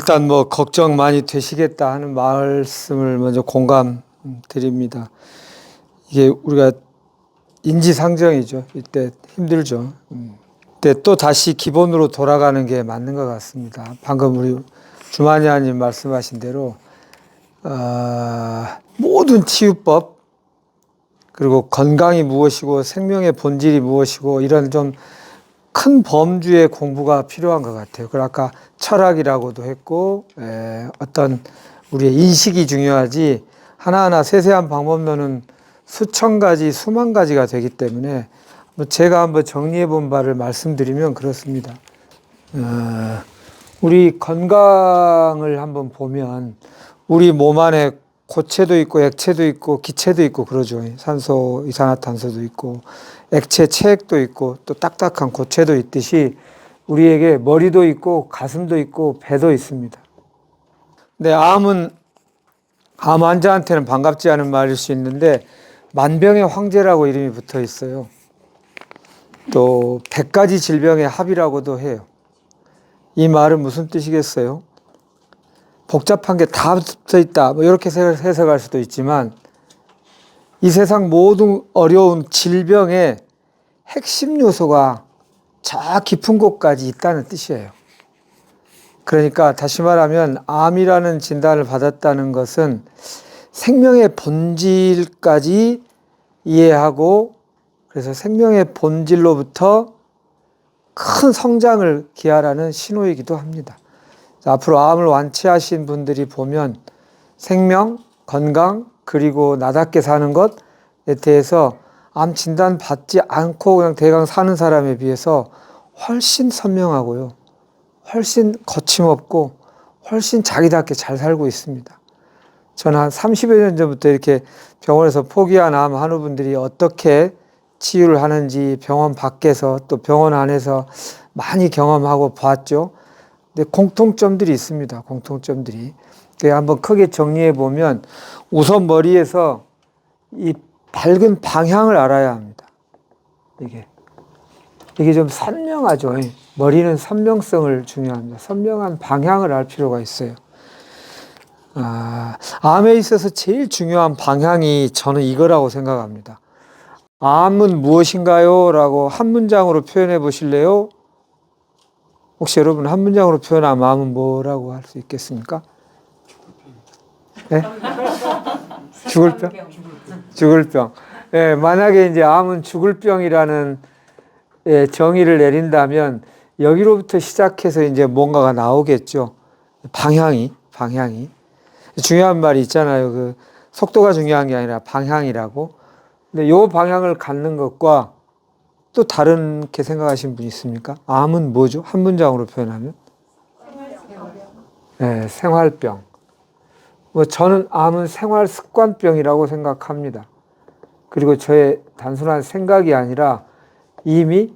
일단 뭐 걱정 많이 되시겠다 하는 말씀을 먼저 공감 드립니다. 이게 우리가 인지상정이죠. 이때 힘들죠. 근데 또 다시 기본으로 돌아가는 게 맞는 것 같습니다. 방금 우리 주마니아님 말씀하신 대로 모든 치유법 그리고 건강이 무엇이고 생명의 본질이 무엇이고 이런 좀 큰 범주의 공부가 필요한 것 같아요. 그리고 아까 철학이라고도 했고 어떤 우리의 인식이 중요하지 하나하나 세세한 방법론은 수천 가지 수만 가지가 되기 때문에 제가 한번 정리해 본 바를 말씀드리면 그렇습니다. 우리 건강을 한번 보면 우리 몸 안에 고체도 있고 액체도 있고 기체도 있고 그러죠. 산소, 이산화탄소도 있고 액체 체액도 있고 또 딱딱한 고체도 있듯이 우리에게 머리도 있고 가슴도 있고 배도 있습니다. 근데 암 환자한테는 반갑지 않은 말일 수 있는데 만병의 황제라고 이름이 붙어 있어요. 또 100가지 질병의 합이라고도 해요. 이 말은 무슨 뜻이겠어요? 복잡한 게 다 붙어 있다. 뭐 이렇게 해석할 수도 있지만 이 세상 모든 어려운 질병의 핵심 요소가 저 깊은 곳까지 있다는 뜻이에요. 그러니까 다시 말하면 암이라는 진단을 받았다는 것은 생명의 본질까지 이해하고 그래서 생명의 본질로부터 큰 성장을 기하라는 신호이기도 합니다. 앞으로 암을 완치하신 분들이 보면 생명, 건강, 그리고 나답게 사는 것에 대해서 암 진단 받지 않고 그냥 대강 사는 사람에 비해서 훨씬 선명하고요. 훨씬 거침없고 훨씬 자기답게 잘 살고 있습니다. 저는 한 30여 년 전부터 이렇게 병원에서 포기한 암 환우분들이 어떻게 치유를 하는지 병원 밖에서 또 병원 안에서 많이 경험하고 봤죠. 근데 공통점들이 있습니다. 공통점들이. 한번 크게 정리해 보면 우선 머리에서 이 밝은 방향을 알아야 합니다. 이게 좀 선명하죠. 머리는 선명성을 중요합니다. 선명한 방향을 알 필요가 있어요. 암에 있어서 제일 중요한 방향이 저는 이거라고 생각합니다. 암은 무엇인가요? 라고 한 문장으로 표현해 보실래요? 혹시 여러분 한 문장으로 표현하면 암은 뭐라고 할 수 있겠습니까? 네? 죽을 병? 죽을 병. 네, 만약에 이제 암은 죽을 병이라는 정의를 내린다면 여기로부터 시작해서 이제 뭔가가 나오겠죠. 방향이. 중요한 말이 있잖아요. 그 속도가 중요한 게 아니라 방향이라고. 근데 요 방향을 갖는 것과 또 다른게 생각하시는 분 있습니까? 암은 뭐죠? 한 문장으로 표현하면? 네, 생활병. 저는 암은 생활 습관병이라고 생각합니다. 그리고 저의 단순한 생각이 아니라 이미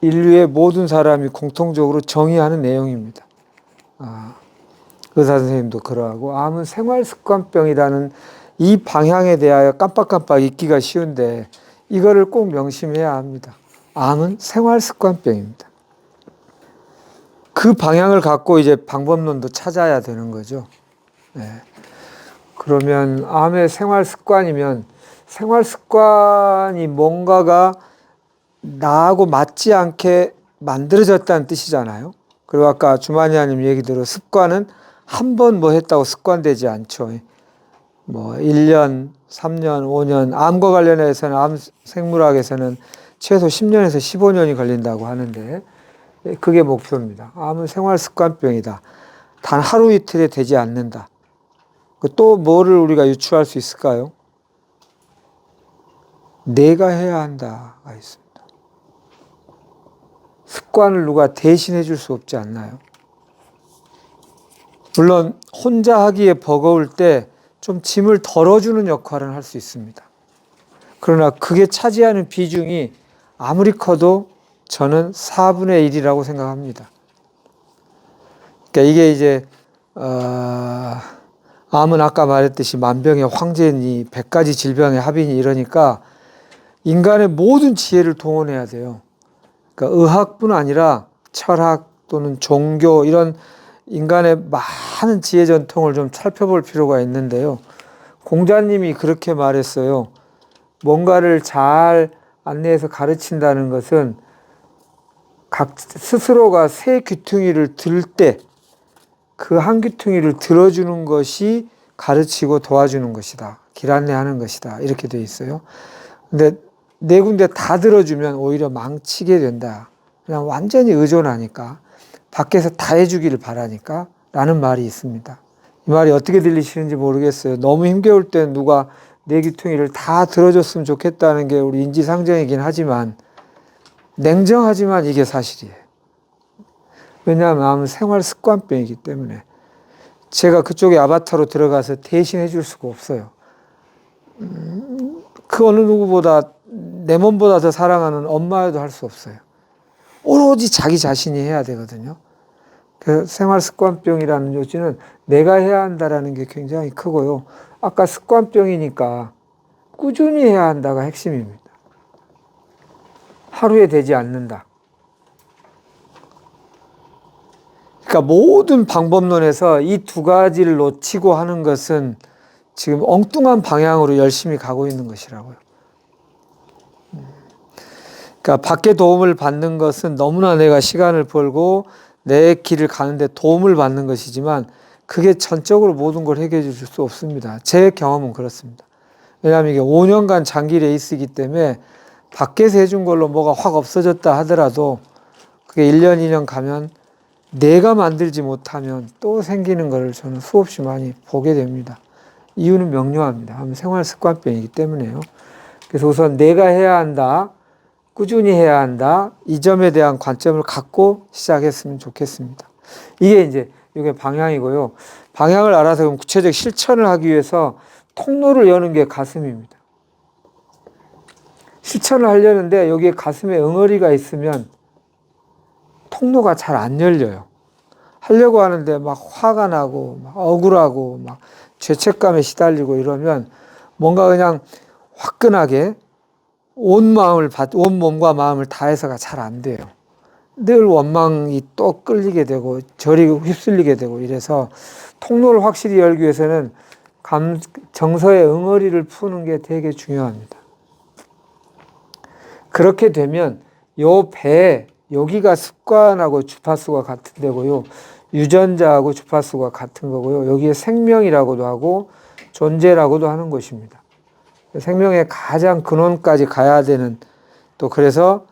인류의 모든 사람이 공통적으로 정의하는 내용입니다. 의사 선생님도 그러하고 암은 생활 습관병이라는 이 방향에 대하여 깜빡깜빡 잊기가 쉬운데 이거를 꼭 명심해야 합니다. 암은 생활 습관병입니다. 그 방향을 갖고 이제 방법론도 찾아야 되는 거죠. 네. 그러면 암의 생활 습관이면 생활 습관이 뭔가가 나하고 맞지 않게 만들어졌다는 뜻이잖아요. 그리고 아까 주마니아님 얘기대로 습관은 한 번 뭐 했다고 습관되지 않죠. 1년, 3년, 5년, 암과 관련해서는 암 생물학에서는 최소 10년에서 15년이 걸린다고 하는데 그게 목표입니다. 암은 생활 습관병이다. 단 하루 이틀에 되지 않는다. 또 뭐를 우리가 유추할 수 있을까요? 내가 해야 한다가 있습니다. 습관을 누가 대신해 줄 수 없지 않나요? 물론 혼자 하기에 버거울 때 좀 짐을 덜어주는 역할은 할 수 있습니다. 그러나 그게 차지하는 비중이 아무리 커도 저는 4분의 1이라고 생각합니다. 그러니까 이게 이제 암은 아까 말했듯이 만병의 황제니 100가지 질병의 합이니 이러니까 인간의 모든 지혜를 동원해야 돼요. 그러니까 의학뿐 아니라 철학 또는 종교 이런 인간의 많은 지혜 전통을 좀 살펴볼 필요가 있는데요. 공자님이 그렇게 말했어요. 뭔가를 잘 안내해서 가르친다는 것은 각 스스로가 새 귀퉁이를 들 때 그 한 귀퉁이를 들어주는 것이 가르치고 도와주는 것이다. 길 안내하는 것이다. 이렇게 돼 있어요. 근데 네 군데 다 들어주면 오히려 망치게 된다. 그냥 완전히 의존하니까 밖에서 다 해주기를 바라니까 라는 말이 있습니다. 이 말이 어떻게 들리시는지 모르겠어요. 너무 힘겨울 땐 누가 내 귀퉁이를 다 들어줬으면 좋겠다는 게 우리 인지상정이긴 하지만 냉정하지만 이게 사실이에요. 왜냐하면 마음은 생활 습관병이기 때문에 제가 그쪽에 아바타로 들어가서 대신 해줄 수가 없어요. 그 어느 누구보다 내 몸보다 더 사랑하는 엄마여도 할 수 없어요. 오로지 자기 자신이 해야 되거든요. 그 생활 습관병이라는 요지는 내가 해야 한다라는 게 굉장히 크고요. 아까 습관병이니까 꾸준히 해야 한다가 핵심입니다. 하루에 되지 않는다. 그러니까 모든 방법론에서 이 두 가지를 놓치고 하는 것은 지금 엉뚱한 방향으로 열심히 가고 있는 것이라고요. 그러니까 밖에 도움을 받는 것은 너무나 내가 시간을 벌고 내 길을 가는데 도움을 받는 것이지만 그게 전적으로 모든 걸 해결해 줄 수 없습니다. 제 경험은 그렇습니다. 왜냐하면 이게 5년간 장기 레이스이기 때문에 밖에서 해준 걸로 뭐가 확 없어졌다 하더라도 그게 1년, 2년 가면 내가 만들지 못하면 또 생기는 걸 저는 수없이 많이 보게 됩니다. 이유는 명료합니다. 생활 습관병이기 때문에요. 그래서 우선 내가 해야 한다. 꾸준히 해야 한다. 이 점에 대한 관점을 갖고 시작했으면 좋겠습니다. 이게 방향이고요. 방향을 알아서 그럼 구체적 실천을 하기 위해서 통로를 여는 게 가슴입니다. 실천을 하려는데 여기에 가슴에 응어리가 있으면 통로가 잘 안 열려요. 하려고 하는데 막 화가 나고 막 억울하고 막 죄책감에 시달리고 이러면 뭔가 그냥 화끈하게 온 몸과 마음을 다해서가 잘 안 돼요. 늘 원망이 또 끌리게 되고 저리 휩쓸리게 되고 이래서 통로를 확실히 열기 위해서는 정서의 응어리를 푸는 게 되게 중요합니다. 그렇게 되면 요 배, 여기가 습관하고 주파수가 같은 데고요. 유전자하고 주파수가 같은 거고요. 여기에 생명이라고도 하고 존재라고도 하는 것입니다. 생명의 가장 근원까지 가야 되는 또 그래서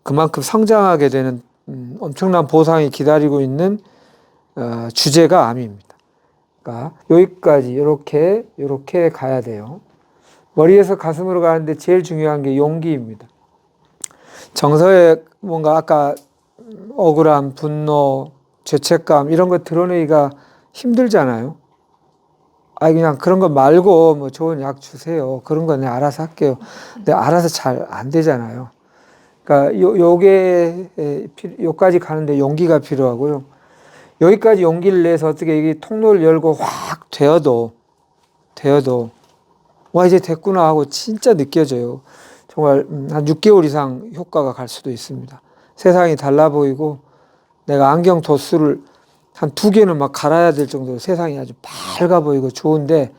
그만큼 성장하게 되는 엄청난 보상이 기다리고 있는 주제가 암입니다. 그러니까 여기까지 이렇게 가야 돼요. 머리에서 가슴으로 가는데 제일 중요한 게 용기입니다. 정서에 뭔가 아까 억울함, 분노, 죄책감 이런 거 드러내기가 힘들잖아요. 그냥 그런 거 말고 뭐 좋은 약 주세요. 그런 거 내가 알아서 할게요. 근데 알아서 잘 안 되잖아요. 그러니까 요까지 가는데 용기가 필요하고요. 여기까지 용기를 내서 어떻게 이 통로를 열고 확 되어도 와 이제 됐구나 하고 진짜 느껴져요. 정말 한 6개월 이상 효과가 갈 수도 있습니다. 세상이 달라 보이고 내가 안경 도수를 한 2개는 막 갈아야 될 정도로 세상이 아주 밝아 보이고 좋은데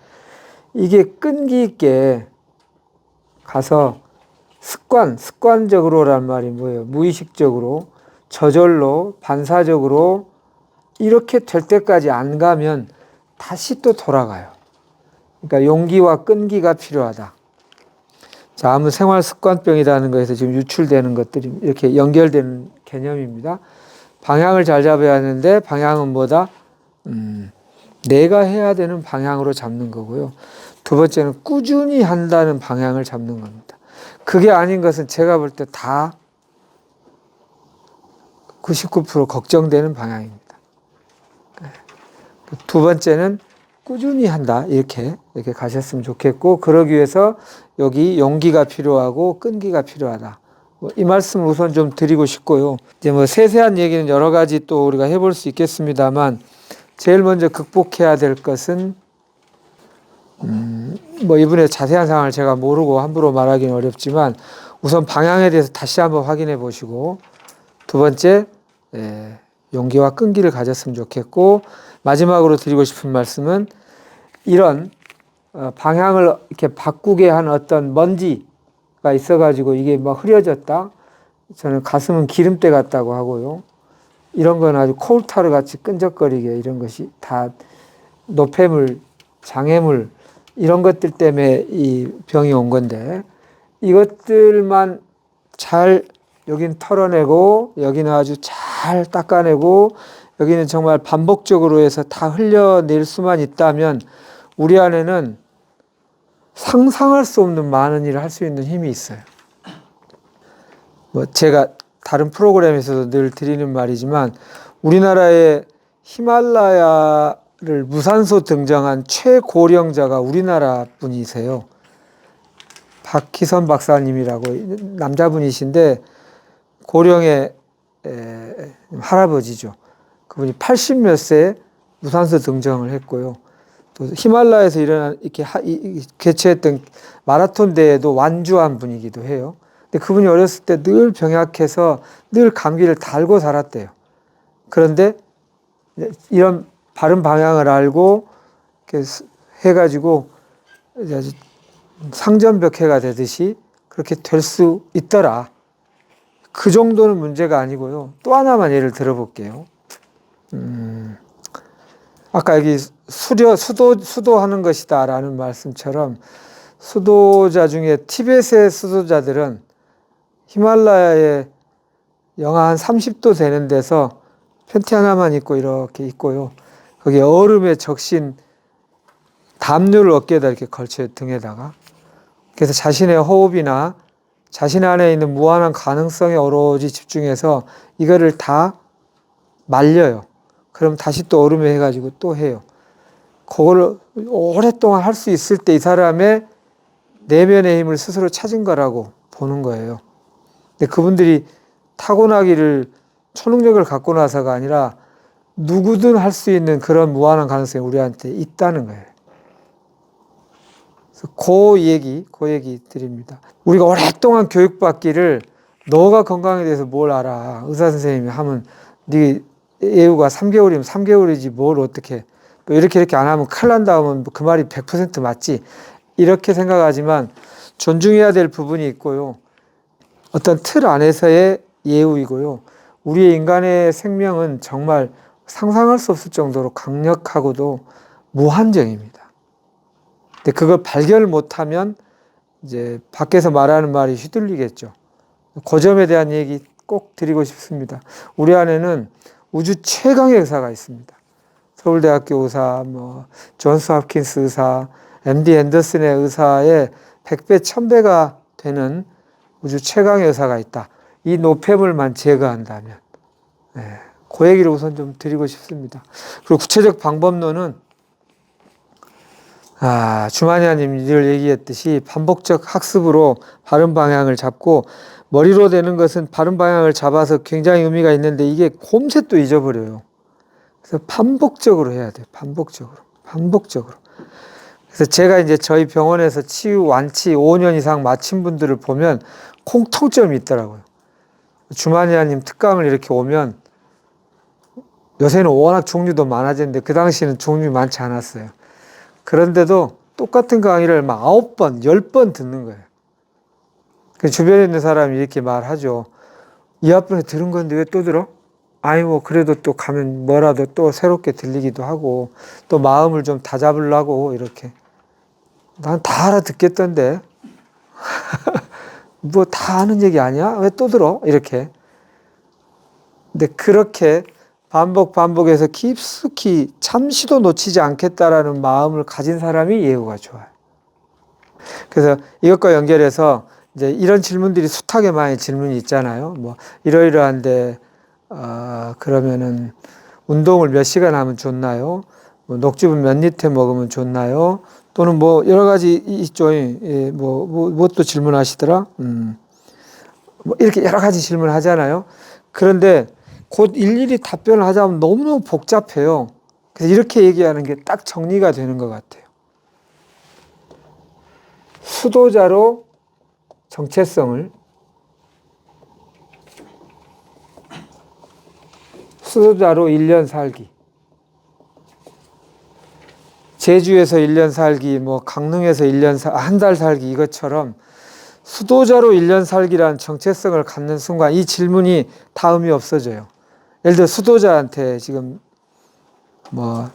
이게 끈기 있게 가서 습관적으로란 말이 뭐예요? 무의식적으로, 저절로, 반사적으로 이렇게 될 때까지 안 가면 다시 또 돌아가요. 그러니까 용기와 끈기가 필요하다. 자, 아무 생활 습관병이라는 것에서 지금 유출되는 것들이 이렇게 연결되는 개념입니다. 방향을 잘 잡아야 하는데 방향은 뭐다? 내가 해야 되는 방향으로 잡는 거고요. 두 번째는 꾸준히 한다는 방향을 잡는 겁니다. 그게 아닌 것은 제가 볼 때 다 99% 걱정되는 방향입니다. 두 번째는 꾸준히 한다. 이렇게 가셨으면 좋겠고, 그러기 위해서 여기 용기가 필요하고 끈기가 필요하다. 이 말씀을 우선 좀 드리고 싶고요. 이제 뭐 세세한 얘기는 여러 가지 또 우리가 해볼 수 있겠습니다만, 제일 먼저 극복해야 될 것은, 뭐 이분의 자세한 상황을 제가 모르고 함부로 말하기는 어렵지만, 우선 방향에 대해서 다시 한번 확인해 보시고, 두 번째, 용기와 끈기를 가졌으면 좋겠고, 마지막으로 드리고 싶은 말씀은 이런 방향을 이렇게 바꾸게 한 어떤 먼지가 있어가지고 이게 막 흐려졌다. 저는 가슴은 기름때 같다고 하고요. 이런 건 아주 코울타르 같이 끈적거리게 이런 것이 다 노폐물, 장애물 이런 것들 때문에 이 병이 온 건데 이것들만 잘 여긴 털어내고 여기는 아주 잘 닦아내고 여기는 정말 반복적으로 해서 다 흘려낼 수만 있다면 우리 안에는 상상할 수 없는 많은 일을 할 수 있는 힘이 있어요. 뭐 제가 다른 프로그램에서도 늘 드리는 말이지만 우리나라의 히말라야를 무산소 등정한 최고령자가 우리나라 분이세요. 박희선 박사님이라고 남자분이신데 고령의 할아버지죠. 그분이 80 몇 세에 무산소 등정을 했고요. 또 히말라야에서 일어난 이렇게 개최했던 마라톤 대회도 완주한 분이기도 해요. 근데 그분이 어렸을 때 늘 병약해서 늘 감기를 달고 살았대요. 그런데 이런 바른 방향을 알고 이렇게 해가지고 아주 상전벽해가 되듯이 그렇게 될 수 있더라. 그 정도는 문제가 아니고요. 또 하나만 예를 들어볼게요. 아까 여기 수도하는 것이다 라는 말씀처럼 수도자 중에 티벳의 수도자들은 히말라야에 영하 한 30도 되는 데서 팬티 하나만 입고 이렇게 있고요. 거기에 얼음에 적신 담요를 어깨에다 이렇게 걸쳐요, 등에다가. 그래서 자신의 호흡이나 자신 안에 있는 무한한 가능성에 오로지 집중해서 이거를 다 말려요. 그럼 다시 또 얼음에 해가지고 또 해요. 그걸 오랫동안 할 수 있을 때 이 사람의 내면의 힘을 스스로 찾은 거라고 보는 거예요. 근데 그분들이 타고나기를 초능력을 갖고 나서가 아니라 누구든 할 수 있는 그런 무한한 가능성이 우리한테 있다는 거예요. 그래서 그 얘기 드립니다. 우리가 오랫동안 교육받기를 너가 건강에 대해서 뭘 알아? 의사 선생님이 하면 네 예후가 3개월이면 3개월이지 뭘 어떻게 또 이렇게 안 하면 큰일 난다 하면 그 말이 100% 맞지. 이렇게 생각하지만 존중해야 될 부분이 있고요. 어떤 틀 안에서의 예우이고요. 우리의 인간의 생명은 정말 상상할 수 없을 정도로 강력하고도 무한정입니다. 근데 그걸 발견을 못하면 이제 밖에서 말하는 말이 휘둘리겠죠. 그 점에 대한 얘기 꼭 드리고 싶습니다. 우리 안에는 우주 최강의 의사가 있습니다. 서울대학교 의사, 존스 홉킨스 의사, MD 앤더슨의 의사의 100배, 1000배가 되는 우주 최강의 의사가 있다. 이 노폐물만 제거한다면. 그 얘기를 우선 좀 드리고 싶습니다. 그리고 구체적 방법론은, 주마니아님이 늘 얘기했듯이 반복적 학습으로 바른 방향을 잡고, 머리로 되는 것은 바른 방향을 잡아서 굉장히 의미가 있는데 이게 곰새 또 잊어버려요. 그래서 반복적으로 해야 돼요. 반복적으로. 그래서 제가 이제 저희 병원에서 치유 완치 5년 이상 마친 분들을 보면 공통점이 있더라고요. 주마니아님 특강을 이렇게 오면 요새는 워낙 종류도 많아졌는데 그 당시에는 종류 많지 않았어요. 그런데도 똑같은 강의를 막 9번, 10번 듣는 거예요. 그 주변에 있는 사람이 이렇게 말하죠. 이 앞번에 들은 건데 왜 또 들어? 아이고, 그래도 또 가면 뭐라도 또 새롭게 들리기도 하고, 또 마음을 좀 다잡으려고, 이렇게. 난 다 알아듣겠던데. 뭐 다 아는 얘기 아니야? 왜 또 들어? 이렇게. 근데 그렇게 반복해서 깊숙이 잠시도 놓치지 않겠다라는 마음을 가진 사람이 예후가 좋아요. 그래서 이것과 연결해서 이제 이런 질문들이 숱하게 많이 질문이 있잖아요. 뭐, 이러이러한데, 그러면은 운동을 몇 시간 하면 좋나요? 뭐 녹즙은 몇 리터 먹으면 좋나요? 또는 뭐 여러 가지 있죠. 예, 무엇도 질문하시더라? 뭐 이렇게 여러 가지 질문을 하잖아요. 그런데 곧 일일이 답변을 하자면 너무너무 복잡해요. 그래서 이렇게 얘기하는 게 딱 정리가 되는 것 같아요. 수도자로 정체성을 수도자로 1년 살기. 제주에서 1년 살기, 뭐 강릉에서 1년, 1달 살기 이것처럼 수도자로 1년 살기라는 정체성을 갖는 순간 이 질문이 다음이 없어져요. 예를 들어 수도자한테 지금 뭐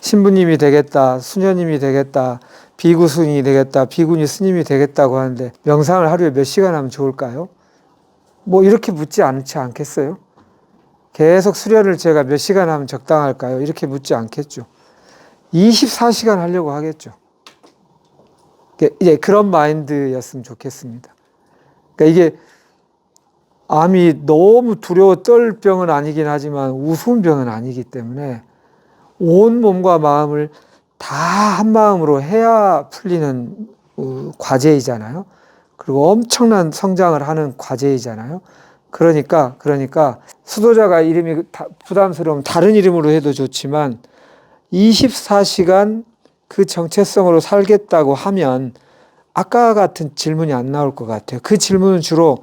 신부님이 되겠다, 수녀님이 되겠다, 비구스님이 되겠다, 비구니 스님이 되겠다고 하는데 명상을 하루에 몇 시간 하면 좋을까요? 뭐 이렇게 묻지 않겠어요? 계속 수련을 제가 몇 시간 하면 적당할까요? 이렇게 묻지 않겠죠. 24시간 하려고 하겠죠. 이제 그런 마인드였으면 좋겠습니다. 그러니까 이게 암이 너무 두려워 떨 병은 아니긴 하지만 우스운 병은 아니기 때문에 온 몸과 마음을 다 한마음으로 해야 풀리는 과제이잖아요. 그리고 엄청난 성장을 하는 과제이잖아요. 그러니까 수도자가 이름이 부담스러우면 다른 이름으로 해도 좋지만 24시간 그 정체성으로 살겠다고 하면 아까 같은 질문이 안 나올 것 같아요. 그 질문은 주로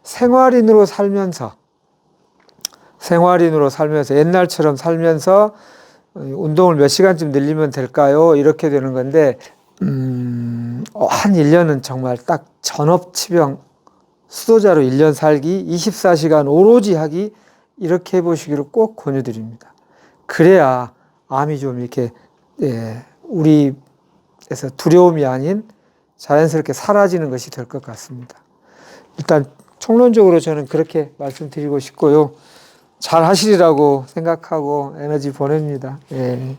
생활인으로 살면서 옛날처럼 살면서 운동을 몇 시간쯤 늘리면 될까요? 이렇게 되는 건데 한 1년은 정말 딱 전업치병 수도자로 1년 살기 24시간 오로지 하기 이렇게 해보시기를 꼭 권유드립니다. 그래야 암이 좀 이렇게 우리에서 두려움이 아닌 자연스럽게 사라지는 것이 될 것 같습니다. 일단 총론적으로 저는 그렇게 말씀드리고 싶고요. 잘 하시리라고 생각하고 에너지 보냅니다. 예.